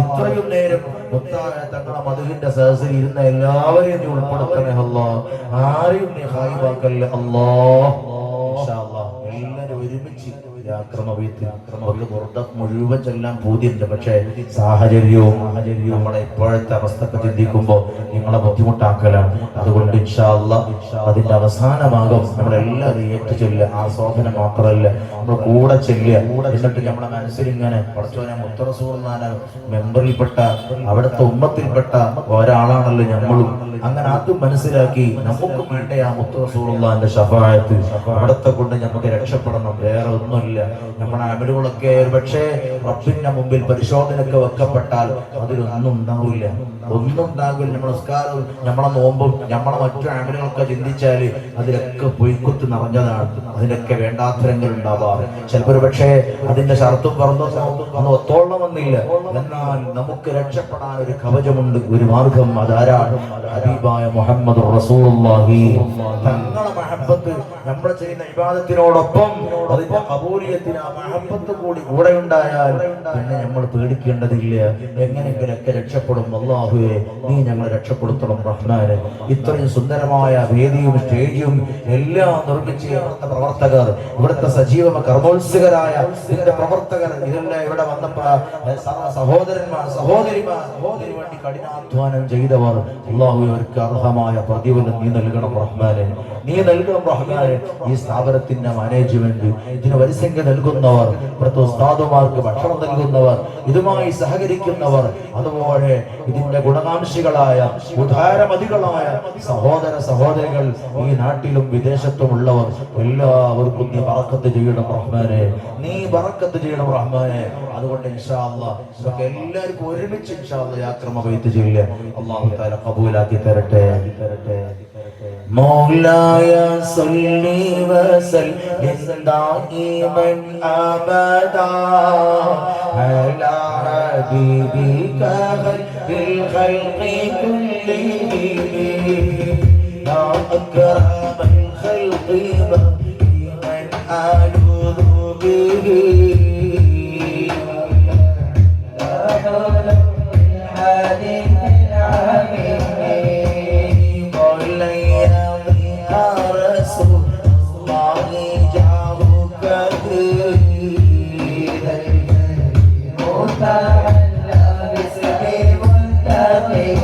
ഇത്രയും നേരം മുത്തായ തങ്ങളെ മധുവിന്റെ സദസ്സിൽ ഇരുന്ന എല്ലാവരെയും നീ ഉൾപ്പെടുത്തണേ അല്ലാഹ്. ആരെയും നീ ഹായിബാക്കല്ലേ അല്ലാഹ്. ഇൻഷാ അല്ലാഹ് എല്ലാവരും ഒരുമിച്ച് മുഴുവൻ ചെല്ലാൻ പൂതിയുണ്ട്. പക്ഷേ സാഹചര്യവും നമ്മളെ ഇപ്പോഴത്തെ അവസ്ഥക്ക് ചിന്തിക്കുമ്പോൾ നിങ്ങളെ ബുദ്ധിമുട്ടാക്കലാണ്. അതുകൊണ്ട് ഇൻഷാ അല്ലാഹ് അതിന്റെ അവസാനമാകും നമ്മളെല്ലാവരും ഏറ്റു ചെല്ലുക. ആസ്വാദനം മാത്രമല്ല, നമ്മൾ കൂടെ ചെല്ലുക. എന്നിട്ട് നമ്മളെ മനസ്സിലിങ്ങനെ പഠിച്ചോനെ മുത്തറസൂർന്നാന മെമ്പറിൽപ്പെട്ട അവിടുത്തെ ഉമ്മത്തിൽപ്പെട്ട ഒരാളാണല്ലോ നമ്മളും. അങ്ങനെ അതും മനസ്സിലാക്കി നമുക്ക് വേണ്ട ആ മുത്തറസൂലുള്ളാഹിന്റെ ശഫാഅത്ത് അവിടത്തെ കൊണ്ട് നമുക്ക് രക്ഷപ്പെടണം. വേറെ ഒന്നുമില്ല. നമ്മുടെ അമലുകളൊക്കെ പക്ഷേ റബ്ബിന്റെ മുമ്പിൽ പരിശോധനയൊക്കെ വെക്കപ്പെട്ടാൽ അതിലൊന്നും ഉണ്ടാവില്ല. ഒന്നും ഉണ്ടാകില്ല. നമ്മുടെ നിസ്കാരവും നമ്മളെ നോമ്പും നമ്മളെ മറ്റു അമലുകളൊക്കെ ചിന്തിച്ചാല് അതിലൊക്കെ പൊയ്ക്കുത്ത് നിറഞ്ഞതാണ്. അതിലൊക്കെ വേണ്ടാത്തരങ്ങൾ ഉണ്ടാവാറ്. ചിലപ്പോൾ പക്ഷേ അതിന്റെ ഷർത്തും പറന്നൊന്നും ഒത്തോളണമെന്നില്ല. എന്നാൽ നമുക്ക് രക്ഷപ്പെടാൻ ഒരു കവചമുണ്ട്, ഒരു മാർഗം. അതാരാണ്? ഹബീബായ മുഹമ്മദ് റസൂലുള്ളാഹി. തങ്ങളെ മഹബത്ത് നമ്മൾ ചെയ്യുന്ന ഇബാദത്തിനോടൊപ്പം അതിന്റെ ഖബൂലിയത്തിന് ആ മഹബത്ത് കൂടെ ഉണ്ടായാൽ പിന്നെ നമ്മൾ പേടിക്കേണ്ടതില്ല. എങ്ങനെയെങ്കിലൊക്കെ രക്ഷപ്പെടും. അല്ലാഹുവേ നീ ഞങ്ങളെ രക്ഷപ്പെടുത്തണം റഹ്മാനെ. ഇത്രയും സുന്ദരമായ വേദിയും സ്റ്റേജും എല്ലാം നിർമ്മിച്ച് ഇവിടുത്തെ പ്രവർത്തകർ, ഇവിടുത്തെ സജീവ കർമ്മോത്സുകരായ ഇതിന്റെ പ്രവർത്തകർ, ഇതെല്ലാം ഇവിടെ വന്നപ്പോ സഹോദരന്മാർ സഹോദരിമാർ ഇതിനു വേണ്ടി കഠിനാധ്വാനം ചെയ്തവർ, അല്ലാഹു അവർക്ക് അർഹമായ പ്രതിഫലം നീ നൽകണം റഹ്മാനെ. നീ നൽകണം റഹ്മാനെ. ഈ സ്ഥാപനത്തിന്റെ മാനേജ്മെന്റ്, ഇതിന് വരിസംഖ്യ നൽകുന്നവർ, ഇവിടുത്തെ ഉസ്താദുമാർക്ക് ഭക്ഷണം നൽകുന്നവർ, ഇതുമായി സഹകരിക്കുന്നവർ, അതുപോലെ ഇതിന്റെ ഗുണകാംക്ഷികളായ ഉദാരമതികളായ സഹോദര സഹോദരികൾ ഈ നാട്ടിലും വിദേശത്തും ഉള്ളവർ എല്ലാവർക്കും നീ ബറക്കത്ത് ചെയ്യണം റഹ്മാനെ. നീ ബറക്കത്ത് ചെയ്യണം റഹ്മാനെ. അതുകൊണ്ട് ഇൻഷാ അല്ലാഹ് നമുക്ക് എല്ലാവർക്കും ഒരുമിച്ച് ഇൻഷാ അല്ലാഹ് യാക്രമ ബൈത്ത് ചൊല്ലുക. അല്ലാഹു തആല ഖബൂലാക്കി തരട്ടെ. مولاي صل وسلم دائما ابدا على حبيبك خير الخلق كلهم يا اكرم الخلق من الوذ به لا حول ولا قوة